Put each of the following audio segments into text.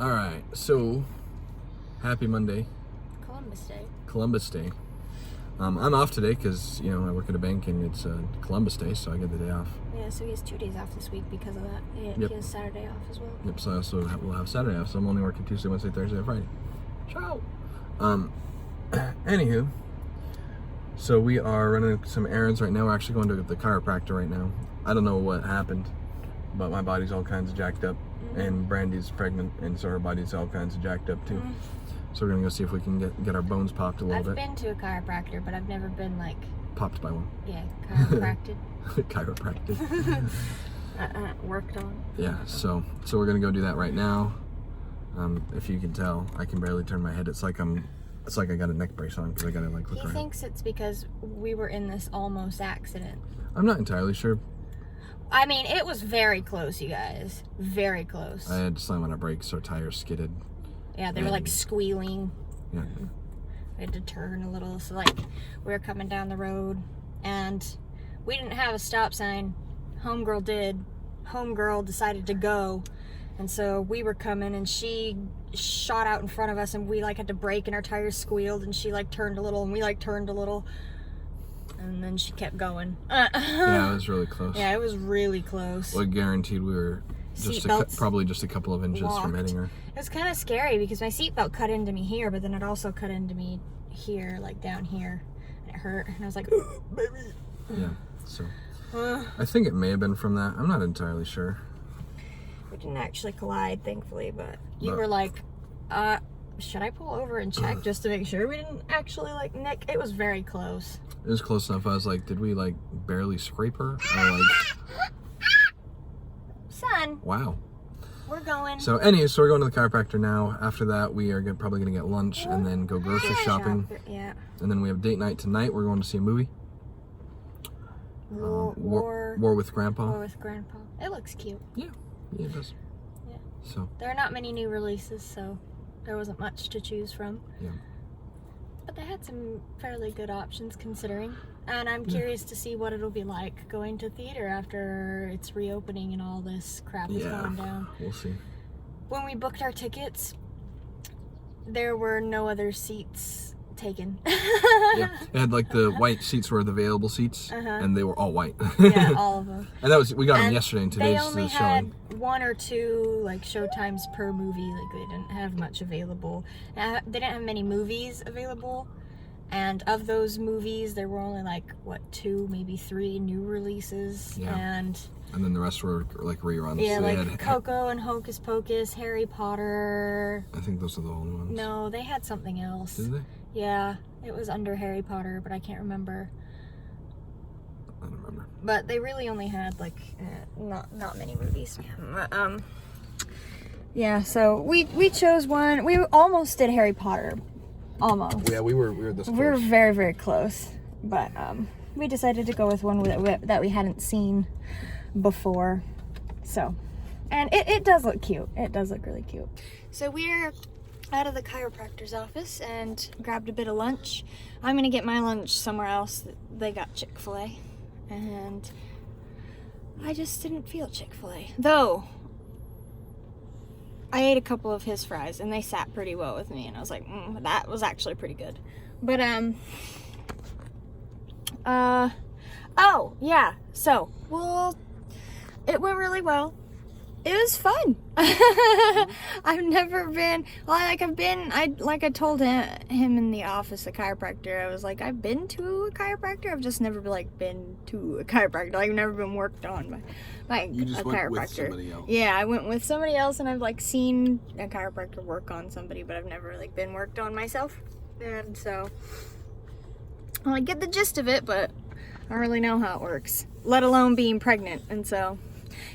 Alright, so happy Monday. Columbus Day. I'm off today because, I work at a bank and it's Columbus Day, so I get the day off. Yeah, so he has 2 days off this week because of that. He has Saturday off as well. Yep, so I also will have Saturday off, so I'm only working Tuesday, Wednesday, Thursday, and Friday. Ciao! Anywho, so we are running some errands right now. We're actually going to the chiropractor right now. I don't know what happened, but my body's all kinds of jacked up, and Brandy's pregnant, and so her body's all kinds of jacked up too. So we're gonna go see if we can get our bones popped a little bit. I've been to a chiropractor, but I've never been like... Popped by one. Yeah, chiropractic. Chiropractic. Worked on. Yeah, so we're gonna go do that right now. If you can tell, I can barely turn my head. It's like I got a neck brace on because I gotta look around. He thinks it's because we were in this almost accident. I'm not entirely sure. I mean, it was very close, you guys. Very close. I had to slam on our brakes, so our tires skidded. Yeah, they were like squealing. Yeah. We had to turn a little, so like we were coming down the road and we didn't have a stop sign. Homegirl did. Homegirl decided to go, and so we were coming and she shot out in front of us and we like had to brake and our tires squealed and she like turned a little and we like turned a little and then she kept going. Yeah, it was really close. Yeah, it was really close. Well, guaranteed we were probably just a couple of inches from hitting her. It was kind of scary because my seatbelt cut into me here, but then it also cut into me here, like down here. And it hurt, and I was like, oh, baby. Yeah, so I think it may have been from that. I'm not entirely sure. We didn't actually collide, thankfully, but you were like, should I pull over and check just to make sure we didn't actually like nick? It was very close. It was close enough. I was like, did we like barely scrape her? Or like... Son. Wow. We're going. So anyway, so we're going to the chiropractor now. After that, we are probably going to get lunch and then go grocery shopping. Yeah. And then we have date night tonight. We're going to see a movie. War with Grandpa. War with Grandpa. It looks cute. Yeah, it does. Yeah. So. There are not many new releases, so there wasn't much to choose from. Yeah. But they had some fairly good options considering. And I'm curious to see what it'll be like going to theater after it's reopening and all this crap is going down. We'll see. When we booked our tickets, there were no other seats taken. Yeah, it had like the white seats were the available seats, and they were all white. Yeah, all of them. And we got them yesterday, and today's they only showing. had 1 or 2 like showtimes per movie. Like they didn't have much available. They didn't have many movies available. And of those movies, there were only like, 2, maybe 3 new releases. Yeah. And then the rest were like reruns. Yeah, so like Coco and Hocus Pocus, Harry Potter. I think those are the only ones. No, they had something else. Did they? Yeah, it was under Harry Potter, but I can't remember. I don't remember. But they really only had like not many movies. Yeah, so we chose one. We almost did Harry Potter. Almost. Yeah, we were this close. We were very, very close. But we decided to go with one that we hadn't seen before. So, and it does look cute. It does look really cute. So we're out of the chiropractor's office and grabbed a bit of lunch. I'm going to get my lunch somewhere else. They got Chick-fil-A. And I just didn't feel Chick-fil-A. Though, I ate a couple of his fries and they sat pretty well with me, and I was like, that was actually pretty good. But oh yeah, so it went really well. It was fun. I've never been I told him in the office, the chiropractor, I was like, I've been to a chiropractor, I've just never been to a chiropractor. I've never been worked on by You just a went chiropractor. with somebody else. Yeah, I went with somebody else, and I've like seen a chiropractor work on somebody, but I've never like been worked on myself. And so I get the gist of it, but I don't really know how it works, let alone being pregnant. And so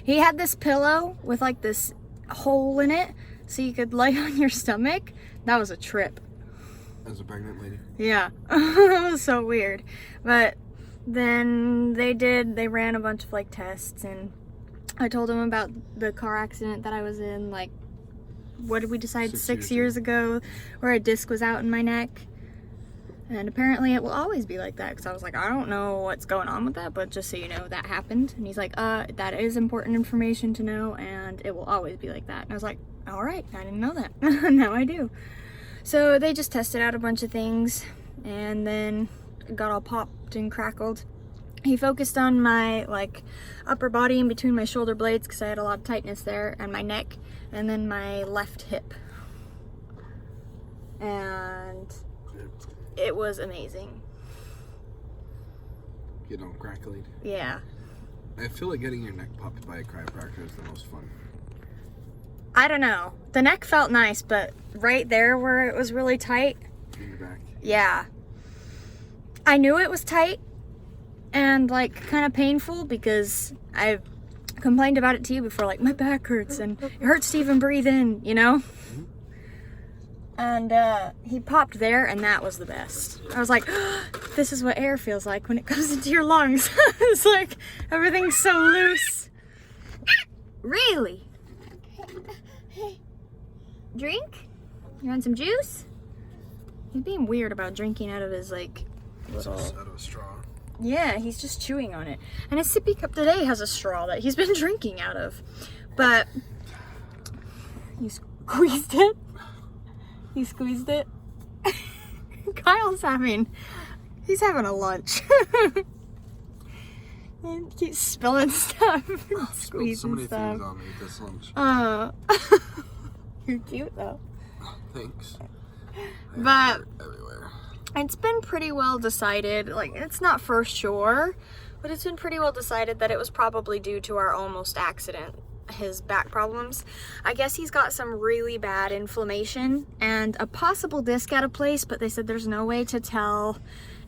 he had this pillow with like this hole in it so you could lay on your stomach. That was a trip. As a pregnant lady. Yeah. It was so weird. But then they ran a bunch of like tests, and I told him about the car accident that I was in, like, what did we decide, 6 years ago, where a disc was out in my neck. And apparently it will always be like that, because I was like, I don't know what's going on with that, but just so you know, that happened. And he's like, that is important information to know, and it will always be like that. And I was like, all right, I didn't know that. Now I do. So they just tested out a bunch of things and then got all popped and crackled. He focused on my like upper body in between my shoulder blades because I had a lot of tightness there, and my neck, and then my left hip. And it was amazing. Get all crackly. Yeah. I feel like getting your neck popped by a chiropractor is the most fun. I don't know. The neck felt nice, but right there where it was really tight. In the back. Yeah. I knew it was tight and like kind of painful because I've complained about it to you before, like my back hurts and it hurts to even breathe in, you know? Mm-hmm. And he popped there and that was the best. I was like, oh, this is what air feels like when it comes into your lungs. It's like everything's so loose. Really? Drink? You want some juice? He's being weird about drinking out of his like little... Out of a straw. Yeah, he's just chewing on it. And his sippy cup today has a straw that he's been drinking out of. But you squeezed it? You squeezed it? Kyle's he's having a lunch. He keeps spilling stuff. Squeezing so many stuff. things on me this lunch. You're cute though. Thanks. But Everywhere. it's been pretty well decided, like it's not for sure, but it's been pretty well decided that it was probably due to our almost accident, his back problems. I guess he's got some really bad inflammation and a possible disc out of place, but they said there's no way to tell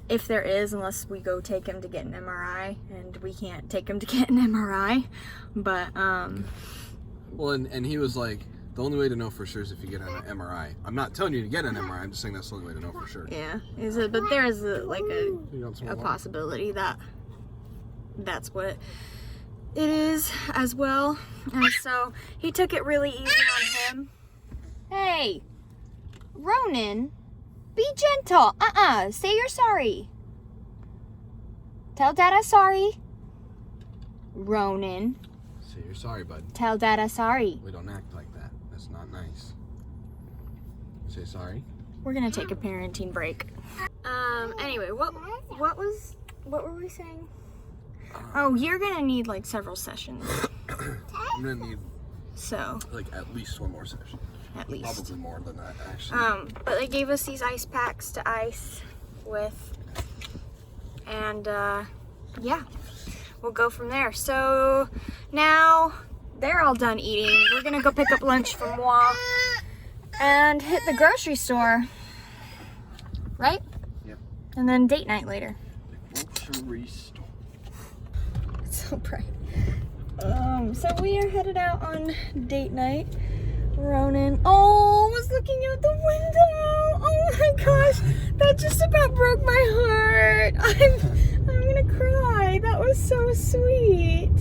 if there is unless we go take him to get an MRI, and we can't take him to get an MRI. But Well, and he was like, the only way to know for sure is if you get an MRI. I'm not telling you to get an MRI. I'm just saying that's the only way to know for sure. yeah, but there is like You want some a more? possibility that that's what it is as well. And so he took it really easy on him. Hey, Ronan, be gentle. Say you're sorry. Tell Dada sorry. Ronan, Say you're sorry, bud. tell Dada sorry. We don't act like that. That's not nice. Say sorry. We're gonna take a parenting break. Anyway, what were we saying? Oh, you're gonna need like several sessions. I'm gonna need So, like at least one more session. at least. Probably more than that, actually. But they gave us these ice packs to ice with, and yeah, we'll go from there. So now they're all done eating. We're gonna go pick up lunch from Moi and hit the grocery store, right? Yep. And then date night later. Grocery store. It's so bright. So we are headed out on date night. Ronan, was looking out the window. Oh my gosh, that just about broke my heart. I'm gonna cry. That was so sweet.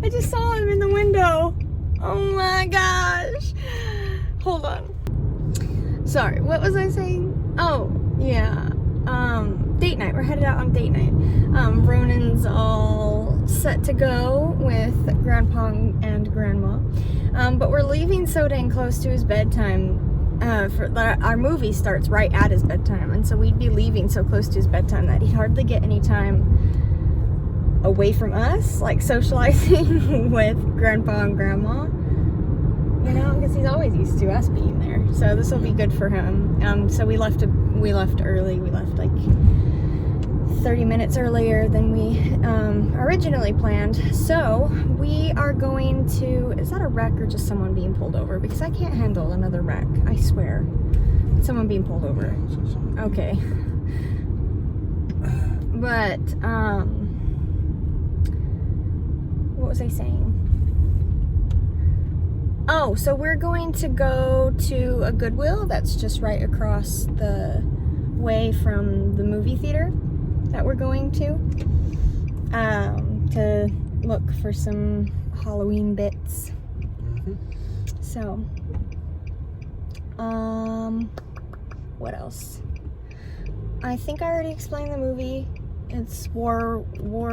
I just saw him in the window. Oh my gosh. Hold on. Sorry, what was I saying? Oh, yeah. Date night. We're headed out on date night. Ronan's all set to go with Grandpa and Grandma. But we're leaving so dang close to his bedtime. Our movie starts right at his bedtime, and so we'd be leaving so close to his bedtime that he'd hardly get any time away from us, like socializing with Grandpa and Grandma. You know, because he's always used to us being there. So this will be good for him. So we left early. We left like 30 minutes earlier than we originally planned. So we are going to, is that a wreck or just someone being pulled over? Because I can't handle another wreck, I swear. Someone being pulled over. Okay. But, what was I saying? Oh, so we're going to go to a Goodwill that's just right across the way from the movie theater that we're going to look for some Halloween bits. Mm-hmm. So, what else? I think I already explained the movie. It's War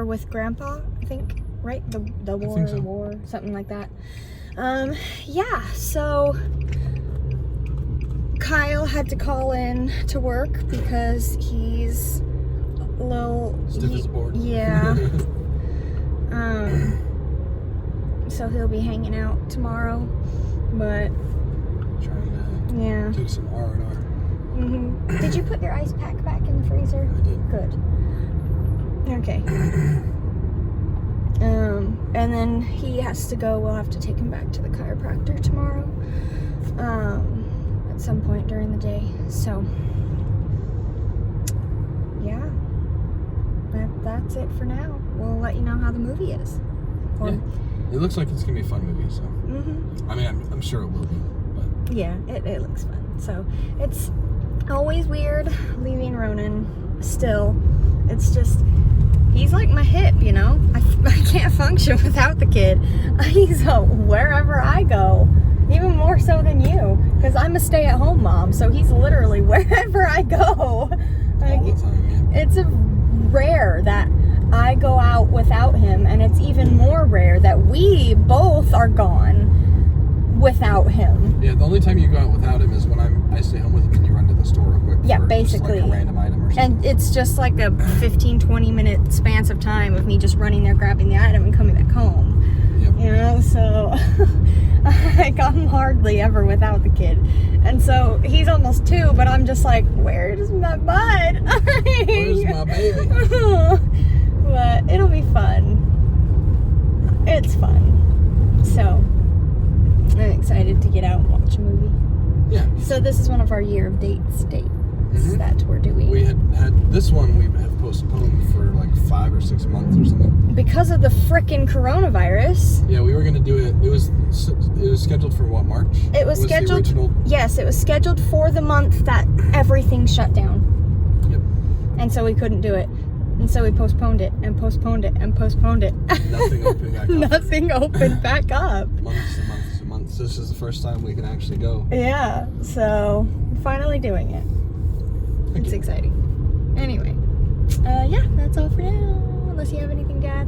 with Grandpa, I think, right? The I think so. war, something like that. Yeah, so Kyle had to call in to work because he's a little Stiff as a board. Yeah. So he'll be hanging out tomorrow, but Trying to yeah. take some R&R. Mm-hmm. Did you put your ice pack back in the freezer? I did. Good. Okay. And then he has to go. We'll have to take him back to the chiropractor tomorrow. At some point during the day. So, yeah. That's it for now. We'll let you know how the movie is. Yeah. It looks like it's gonna be a fun movie. So. Mm-hmm. I mean, I'm sure it will be. But Yeah, it looks fun. So it's always weird leaving Ronan. Still, it's just he's like my hip, you know. I can't function without the kid. He's wherever I go, even more so than you, because I'm a stay-at-home mom. So he's literally wherever I go. Like, all the time. Yeah. it's rare that I go out without him, and it's even more rare that we both are gone without him. Yeah. The only time you go out without him is when I stay home with him and you run to the store real quick. Yeah, for basically. Just like a random item or something. And it's just like a 15-20 minute span of time of me just running there, grabbing the item, and coming back home. Yep. You know, so like I'm hardly ever without the kid. And so he's almost 2, but I'm just like, where's my bud? Where's my baby? But it'll be fun. It's fun. So I'm excited to get out and watch a movie. Yeah. So this is one of our year of dates Mhm. that we're doing. We had this one we have postponed for like 5 or 6 months or something. Because of the frickin' coronavirus. Yeah, we were gonna do it. It was scheduled for what, March? It was the scheduled. original? Yes, it was scheduled for the month that everything shut down. Yep. And so we couldn't do it. And so we postponed it and postponed it and postponed it. Nothing opened back up. Nothing opened back up. Months and months and months. This is the first time we can actually go. Yeah, so we're finally doing it. It's exciting. Anyway, yeah, that's all for now. Unless you have anything to add.